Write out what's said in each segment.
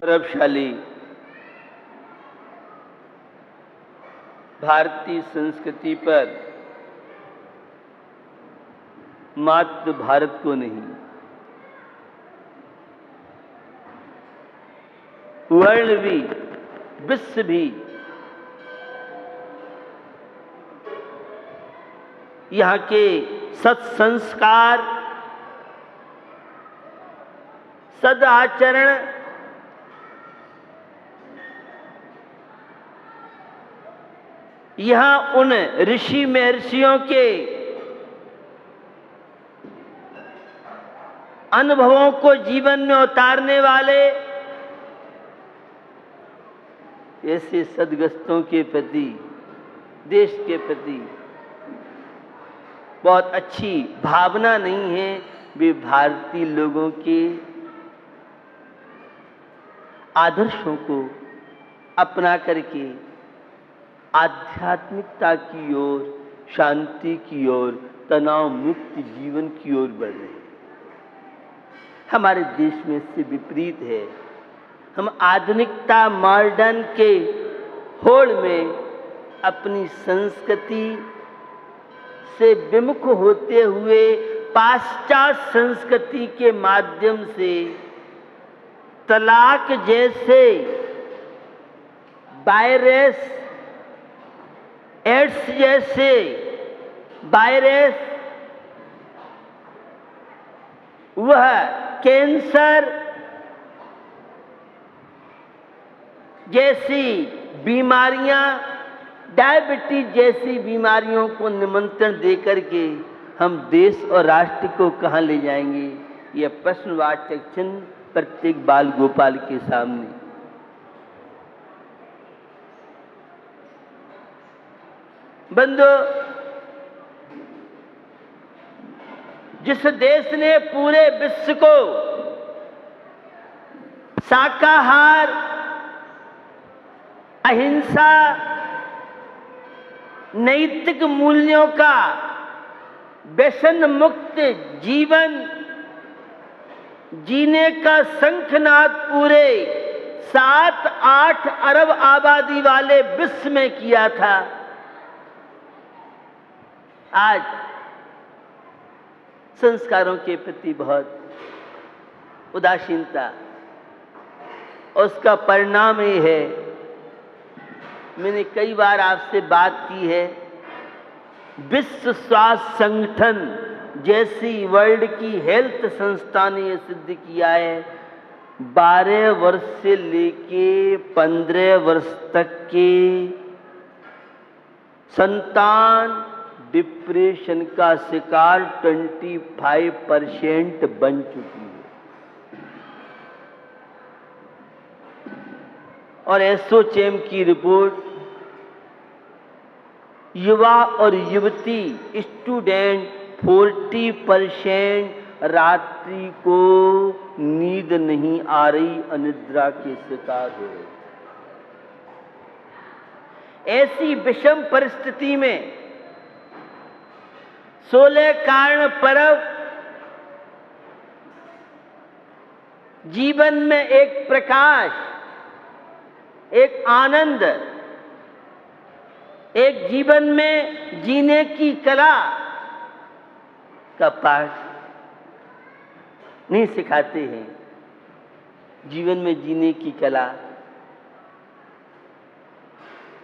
गौरवशाली भारतीय संस्कृति पर मात्र भारत को नहीं, वर्ल्ड भी, विश्व भी यहाँ के सत्संस्कार, सदाचरण, यहाँ उन ऋषि महर्षियों के अनुभवों को जीवन में उतारने वाले ऐसे सद्ग्रस्तों के प्रति, देश के प्रति बहुत अच्छी भावना नहीं है। वे भारतीय लोगों के आदर्शों को अपना करके आध्यात्मिकता की ओर, शांति की ओर, तनाव मुक्त जीवन की ओर बढ़ रहे हैं। हमारे देश में इससे विपरीत है। हम आधुनिकता, मॉडर्न के होड़ में अपनी संस्कृति से विमुख होते हुए पाश्चात्य संस्कृति के माध्यम से तलाक जैसे वायरस, एड्स जैसे वायरस, वह कैंसर जैसी बीमारियां, डायबिटीज जैसी बीमारियों को निमंत्रण देकर के हम देश और राष्ट्र को कहां ले जाएंगे, यह प्रश्नवाचक चिन्ह प्रत्येक बाल गोपाल के सामने। बंधु, जिस देश ने पूरे विश्व को शाकाहार, अहिंसा, नैतिक मूल्यों का व्यसन मुक्त जीवन जीने का शंखनाद पूरे 7-8 अरब आबादी वाले विश्व में किया था, आज संस्कारों के प्रति बहुत उदासीनता, उसका परिणाम ये है। मैंने कई बार आपसे बात की है, विश्व स्वास्थ्य संगठन जैसी वर्ल्ड की हेल्थ संस्था ने यह सिद्ध किया है, 12 वर्ष से लेके 15 वर्ष तक के संतान डिप्रेशन का शिकार 25% बन चुकी है। और एसोचैम की रिपोर्ट, युवा और युवती स्टूडेंट 40% रात्रि को नींद नहीं आ रही, अनिद्रा के शिकार हो रहे। ऐसी विषम परिस्थिति में 16 कारण पर्व जीवन में एक प्रकाश, एक आनंद, एक जीवन में जीने की कला का पाठ नहीं सिखाते हैं। जीवन में जीने की कला,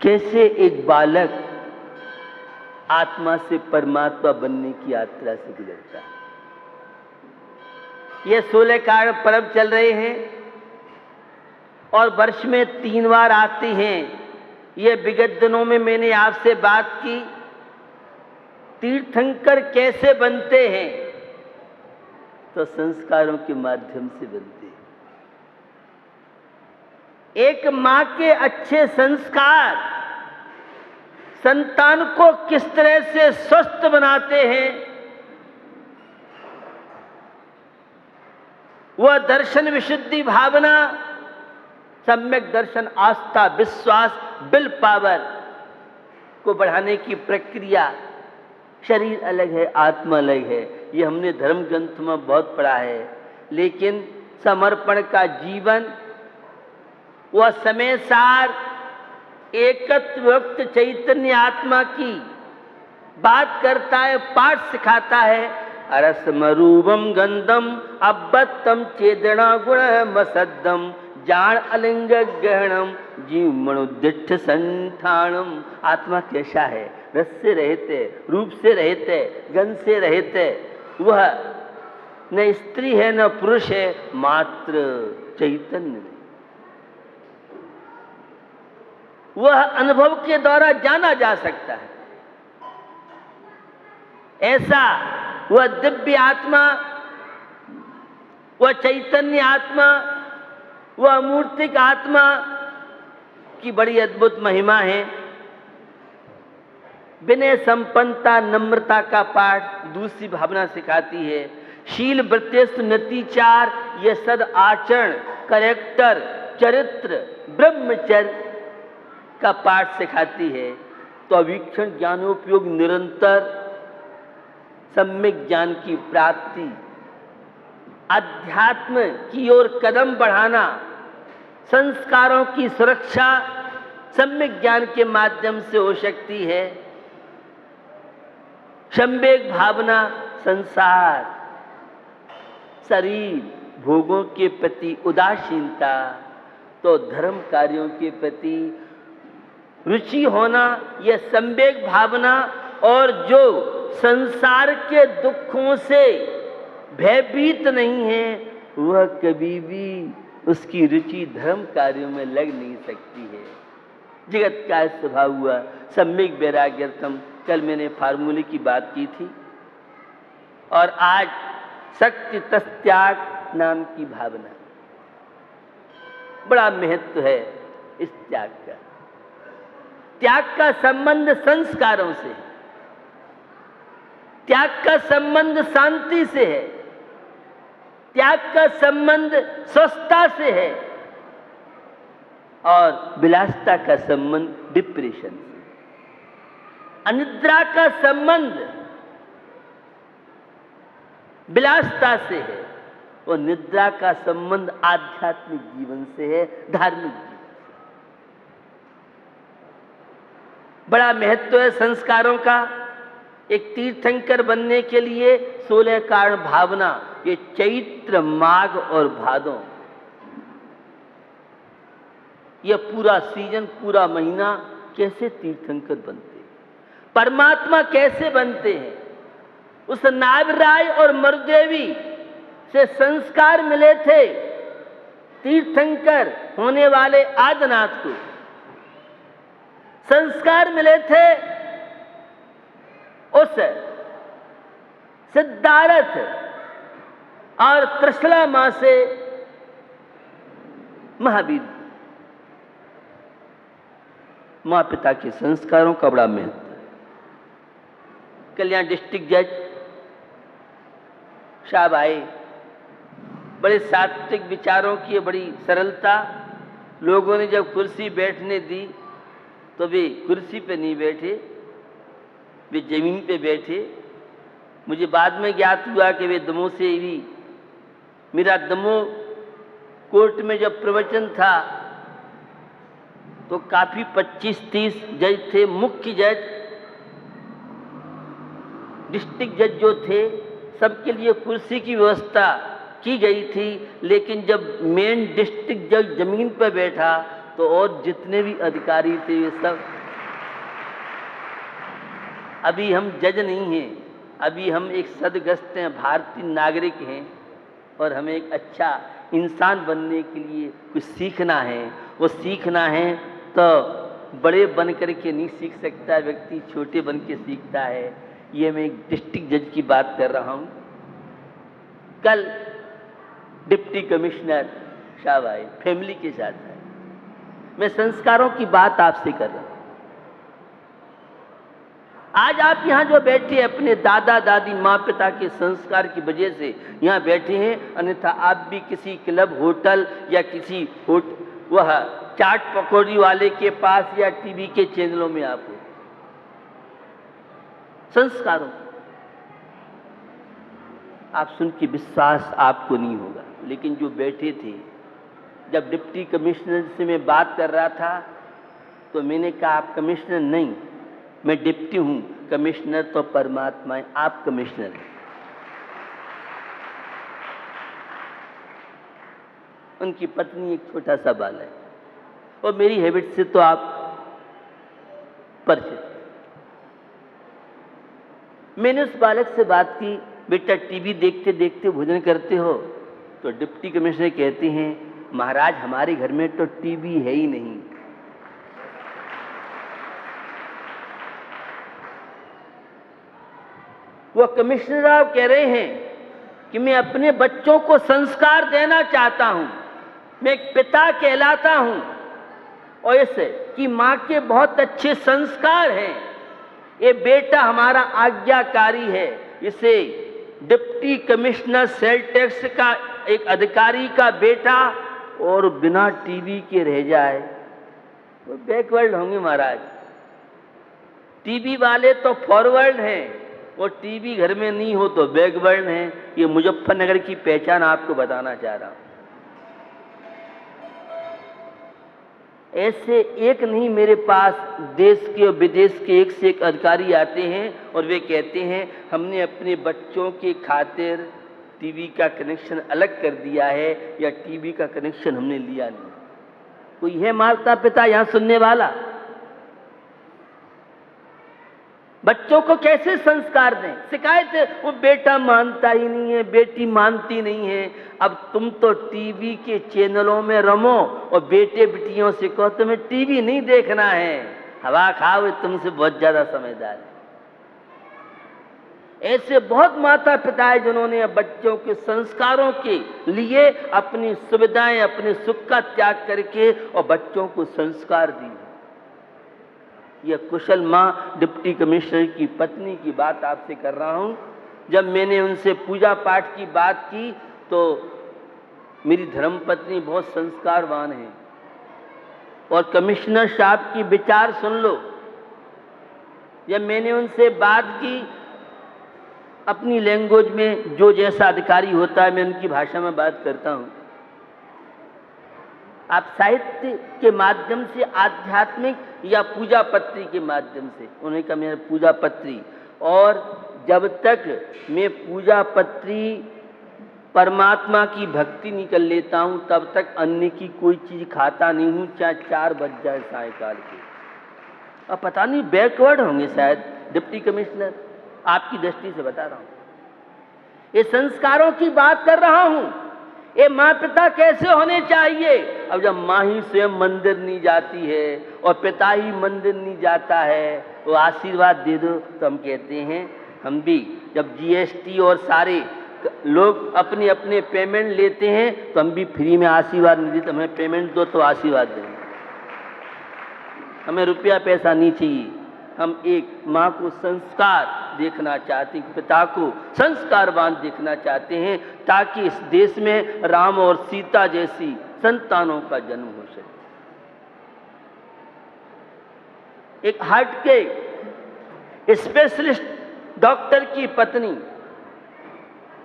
कैसे एक बालक आत्मा से परमात्मा बनने की यात्रा से गुजरता है। ये 16 कारण पर्व चल रहे हैं और वर्ष में 3 बार आते हैं। ये विगत दिनों में मैंने आपसे बात की, तीर्थंकर कैसे बनते हैं, तो संस्कारों के माध्यम से बनते हैं। एक मां के अच्छे संस्कार संतान को किस तरह से स्वस्थ बनाते हैं, वह दर्शन, विशुद्धि, भावना, सम्यक दर्शन, आस्था, विश्वास, विल पावर को बढ़ाने की प्रक्रिया शरीर अलग है, आत्मा अलग है, ये हमने धर्म ग्रंथ में बहुत पढ़ा है। लेकिन समर्पण का जीवन वह समय सार एकत्व वक्त चैतन्य आत्मा की बात करता है, पाठ सिखाता है। अरसमरूपम गंधम अब्बत्तम चेदना गुण मसद्दम जान अलिंग गहणम जीव मणुदिष्ठ संठानम। आत्मा कैसा है? रस से रहित है, रूप से रहित है, गंध से रहित है। वह न स्त्री है न पुरुष है, मात्र चैतन्य। वह अनुभव के द्वारा जाना जा सकता है। ऐसा वह दिव्य आत्मा, वह चैतन्य आत्मा, वह अमूर्तिक आत्मा की बड़ी अद्भुत महिमा है। विनय संपन्नता नम्रता का पाठ दूसरी भावना सिखाती है। शील वृत्तेषु नतिचार, यह सद आचरण, करेक्टर, चरित्र, ब्रह्मचर्य का पाठ सिखाती है। तो अवीक्षण ज्ञानोपयोग, निरंतर सम्यक ज्ञान की प्राप्ति, अध्यात्म की ओर कदम बढ़ाना, संस्कारों की सुरक्षा सम्यक ज्ञान के माध्यम से हो सकती है। संवेग भावना, संसार, शरीर, भोगों के प्रति उदासीनता, तो धर्म कार्यों के प्रति रुचि होना, यह संवेग भावना। और जो संसार के दुखों से भयभीत नहीं है, वह कभी भी उसकी रुचि धर्म कार्यों में लग नहीं सकती है। जगत का स्वभाव हुआ सम्यक वैराग्यर्थम। कल मैंने फार्मूले की बात की थी और आज शक्ति तस्त्याग नाम की भावना। बड़ा महत्व है इस त्याग का। त्याग का संबंध संस्कारों से है, त्याग का संबंध शांति से है, त्याग का संबंध स्वस्थता से है और विलासिता का संबंध डिप्रेशन से। अनिद्रा का संबंध विलासिता से है और निद्रा का संबंध आध्यात्मिक जीवन से है, धार्मिक जीवन से। बड़ा महत्व है संस्कारों का। एक तीर्थंकर बनने के लिए 16 कारण भावना, ये चैत्र, माघ और भादों, यह पूरा सीजन, पूरा महीना कैसे तीर्थंकर बनते हैं, परमात्मा कैसे बनते हैं। उस नागराय और मरुदेवी से संस्कार मिले थे तीर्थंकर होने वाले आदिनाथ को। संस्कार मिले थे उस सिद्धार्थ और त्रिशला मां से महावीर। मां पिता के संस्कारों का बड़ा महत्व है। कल्याण डिस्ट्रिक्ट जज साहब आए, बड़े सात्विक विचारों की बड़ी सरलता। लोगों ने जब कुर्सी बैठने दी तो वे कुर्सी पे नहीं बैठे, वे जमीन पे बैठे। मुझे बाद में ज्ञात हुआ कि वे दमोह से भी, मेरा दमोह कोर्ट में जब प्रवचन था तो काफी 25-30 जज थे। मुख्य जज, डिस्ट्रिक्ट जज जो थे, सबके लिए कुर्सी की व्यवस्था की गई थी। लेकिन जब मेन डिस्ट्रिक्ट जज जमीन पर बैठा तो और जितने भी अधिकारी थे वे सब, अभी हम जज नहीं हैं, अभी हम एक सदग्रस्त हैं, भारतीय नागरिक हैं और हमें एक अच्छा इंसान बनने के लिए कुछ सीखना है। वो सीखना है तो बड़े बन करके नहीं सीख सकता व्यक्ति, छोटे बन के सीखता है। ये मैं एक डिस्ट्रिक्ट जज की बात कर रहा हूँ। कल डिप्टी कमिश्नर साहब आए, फैमिली के साथ आए। मैं संस्कारों की बात आपसे कर रहा हूँ। आज आप यहाँ जो बैठे हैं अपने दादा दादी माँ पिता के संस्कार की वजह से यहाँ बैठे हैं, अन्यथा आप भी किसी क्लब, होटल या किसी वह चाट पकौड़ी वाले के पास या टीवी के चैनलों में आप हो। संस्कारों की। आप सुन के विश्वास आपको नहीं होगा, लेकिन जो बैठे थे, जब डिप्टी कमिश्नर से मैं बात कर रहा था तो मैंने कहा आप कमिश्नर नहीं, मैं डिप्टी हूं, कमिश्नर तो परमात्मा है, आप कमिश्नर हैं। उनकी पत्नी एक छोटा सा बाल है और मेरी हैबिट से तो आप परिचित। मैंने उस बालक से बात की, बेटा टीवी देखते देखते भोजन करते हो? तो डिप्टी कमिश्नर कहते हैं महाराज हमारे घर में तो टीवी है ही नहीं। वो कमिश्नर साहब कह रहे हैं कि मैं अपने बच्चों को संस्कार देना चाहता हूं, मैं एक पिता कहलाता हूं और इससे कि मां के बहुत अच्छे संस्कार हैं, ये बेटा हमारा आज्ञाकारी है, इसे डिप्टी कमिश्नर सेल टैक्स का एक अधिकारी का बेटा और बिना टीवी के रह जाए वो बैकवर्ड होंगे महाराज। टीवी वाले तो फॉरवर्ड हैं और टीवी घर में नहीं हो तो बैकवर्ड हैं। ये मुजफ्फरनगर की पहचान आपको बताना चाह रहा हूं। ऐसे एक नहीं, मेरे पास देश के और विदेश के एक से एक अधिकारी आते हैं और वे कहते हैं हमने अपने बच्चों के खातिर टीवी का कनेक्शन अलग कर दिया है या टीवी का कनेक्शन हमने लिया नहीं। कोई है माता पिता यहां सुनने वाला? बच्चों को कैसे संस्कार दें? शिकायत है वो बेटा मानता ही नहीं है, बेटी मानती नहीं है। अब तुम तो टीवी के चैनलों में रमो और बेटे बेटियों से कहो तुम्हें टीवी नहीं देखना है, हवा खाओ, तुमसे बहुत ज्यादा समझदार है। ऐसे बहुत माता पिता है जिन्होंने बच्चों के संस्कारों के लिए अपनी सुविधाएं, अपने सुख का त्याग करके और बच्चों को संस्कार दिए। यह कुशल मां डिप्टी कमिश्नर की पत्नी की बात आपसे कर रहा हूं। जब मैंने उनसे पूजा पाठ की बात की तो मेरी धर्मपत्नी बहुत संस्कारवान है और कमिश्नर साहब की विचार सुन लो। जब मैंने उनसे बात की अपनी लैंग्वेज में, जो जैसा अधिकारी होता है मैं उनकी भाषा में बात करता हूं। आप साहित्य के माध्यम से, आध्यात्मिक या पूजा पत्री के माध्यम से, उन्होंने कहा मेरा पूजा पत्री, और जब तक मैं पूजा पत्री परमात्मा की भक्ति नहीं कर लेता हूं तब तक अन्न की कोई चीज खाता नहीं हूं, चाहे 4 बज जाए सायकाल के। अब पता नहीं बैकवर्ड होंगे शायद डिप्टी कमिश्नर, आपकी दृष्टि से बता रहा हूं। ये संस्कारों की बात कर रहा हूं। ये माँ पिता कैसे होने चाहिए? अब जब माँ ही स्वयं मंदिर नहीं जाती है और पिता ही मंदिर नहीं जाता है तो आशीर्वाद दे दो। तो हम कहते हैं हम भी जब जीएसटी और सारे लोग अपने अपने पेमेंट लेते हैं तो हम भी फ्री में आशीर्वाद नहीं देते, हमें पेमेंट दो तो आशीर्वाद देंगे। हमें रुपया पैसा नहीं चाहिए, हम एक माँ को संस्कार देखना चाहते हैं, पिता को संस्कारवान देखना चाहते हैं ताकि इस देश में राम और सीता जैसी संतानों का जन्म हो सके। एक हार्ट के स्पेशलिस्ट डॉक्टर की पत्नी,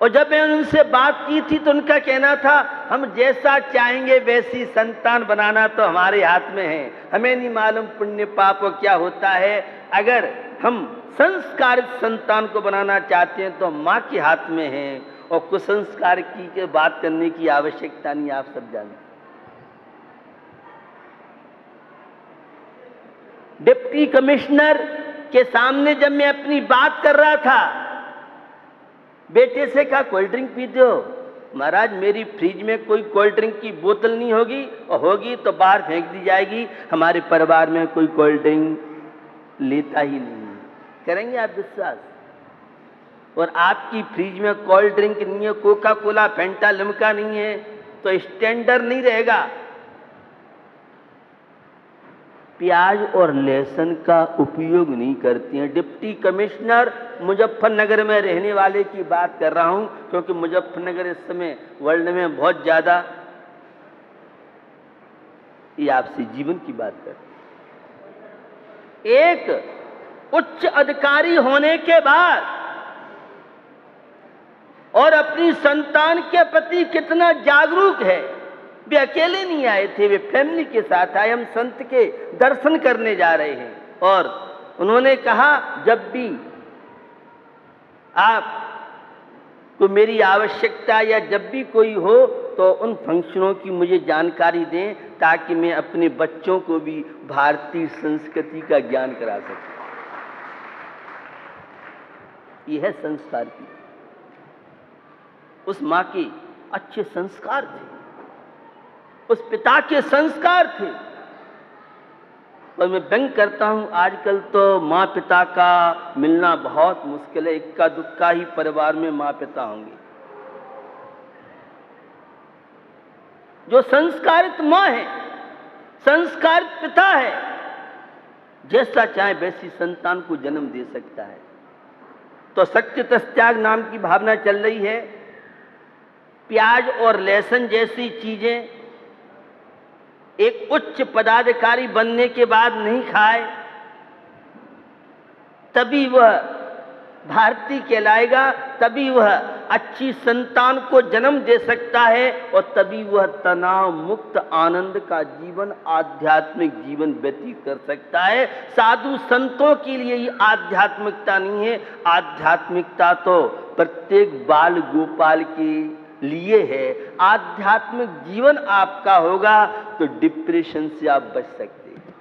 और जब मैंने उनसे बात की थी तो उनका कहना था हम जैसा चाहेंगे वैसी संतान बनाना तो हमारे हाथ में है, हमें नहीं मालूम पुण्य पाप क्या होता है। अगर हम संस्कारित संतान को बनाना चाहते हैं तो माँ के हाथ में है और कुसंस्कार की बात करने की आवश्यकता नहीं, आप सब जानते। डिप्टी कमिश्नर के सामने जब मैं अपनी बात कर रहा था, बेटे से कहा कोल्ड ड्रिंक पीते हो? महाराज मेरी फ्रिज में कोई कोल्ड ड्रिंक की बोतल नहीं होगी, और होगी तो बाहर फेंक दी जाएगी। हमारे परिवार में कोई कोल्ड ड्रिंक लेता ही नहीं। करेंगे आप विश्वास? और आपकी फ्रिज में कोल्ड ड्रिंक नहीं है, कोका कोला फेंटा लिम्का नहीं है तो स्टैंडर्ड नहीं रहेगा। प्याज और लहसुन का उपयोग नहीं करती हैं। डिप्टी कमिश्नर मुजफ्फरनगर में रहने वाले की बात कर रहा हूं क्योंकि मुजफ्फरनगर इस समय वर्ल्ड में बहुत ज्यादा, ये आपसे जीवन की बात कर। एक उच्च अधिकारी होने के बाद और अपनी संतान के प्रति कितना जागरूक है। वे अकेले नहीं आए थे, वे फैमिली के साथ आए। हम संत के दर्शन करने जा रहे हैं और उन्होंने कहा जब भी आप को मेरी आवश्यकता या जब भी कोई हो तो उन फंक्शनों की मुझे जानकारी दें ताकि मैं अपने बच्चों को भी भारतीय संस्कृति का ज्ञान करा सकूं। यह है संस्कार की। उस मां के अच्छे संस्कार थे, उस पिता के संस्कार थे। और मैं व्यंग करता हूं, आजकल तो माँ पिता का मिलना बहुत मुश्किल है। इक्का दुक्का ही परिवार में माँ पिता होंगे। जो संस्कारित माँ है, संस्कारित पिता है, जैसा चाहे वैसी संतान को जन्म दे सकता है। तो सत्य त्याग नाम की भावना चल रही है। प्याज और लहसुन जैसी चीजें एक उच्च पदाधिकारी बनने के बाद नहीं खाए, तभी वह भारतीय कहलाएगा, तभी वह अच्छी संतान को जन्म दे सकता है और तभी वह तनाव मुक्त आनंद का जीवन, आध्यात्मिक जीवन व्यतीत कर सकता है। साधु संतों के लिए ये आध्यात्मिकता नहीं है। आध्यात्मिकता तो प्रत्येक बाल गोपाल के लिए है। आध्यात्मिक जीवन आपका होगा तो डिप्रेशन से आप बच सकते हैं,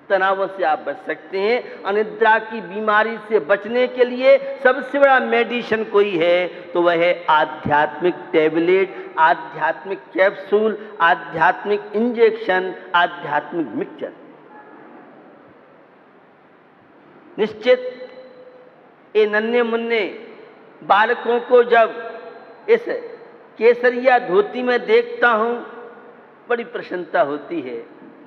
तनाव से आप बच सकते हैं। अनिद्रा की बीमारी से बचने के लिए सबसे बड़ा मेडिसिन कोई है तो वह है आध्यात्मिक टैबलेट, आध्यात्मिक कैप्सूल, आध्यात्मिक इंजेक्शन, आध्यात्मिक मिक्सचर। निश्चित ये नन्हे मुन्ने बालकों को जब इस केसरिया धोती में देखता हूं बड़ी प्रसन्नता होती है,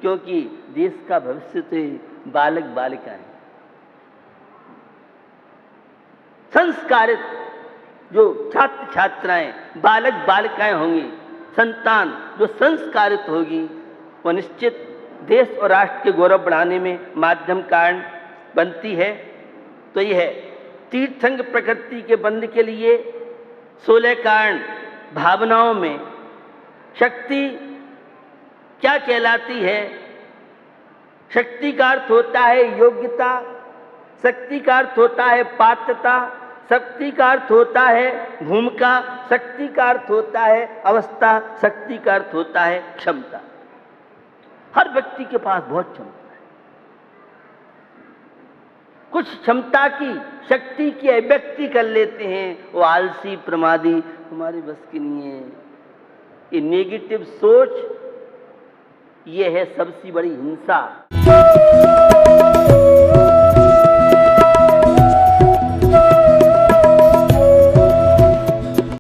क्योंकि देश का भविष्य तो बालक बालिकाएं। संस्कारित जो छात्र छात्राएं, बालक बालिकाएं होंगी, संतान जो संस्कारित होगी, वह निश्चित देश और राष्ट्र के गौरव बढ़ाने में माध्यम कारण बनती है। तो यह तीर्थंग प्रकृति के बंध के लिए 16 कारण भावनाओं में शक्ति क्या कहलाती है? शक्ति का अर्थ होता है योग्यता, शक्ति का अर्थ होता है पात्रता, शक्ति का अर्थ होता है भूमिका, शक्ति का अर्थ होता है अवस्था, शक्ति का अर्थ होता है क्षमता। हर व्यक्ति के पास बहुत क्षमता है। कुछ क्षमता की, शक्ति की अभिव्यक्ति कर लेते हैं, वो आलसी प्रमादी, हमारे बस की नहीं है। ये नेगेटिव सोच, ये है सबसे बड़ी हिंसा।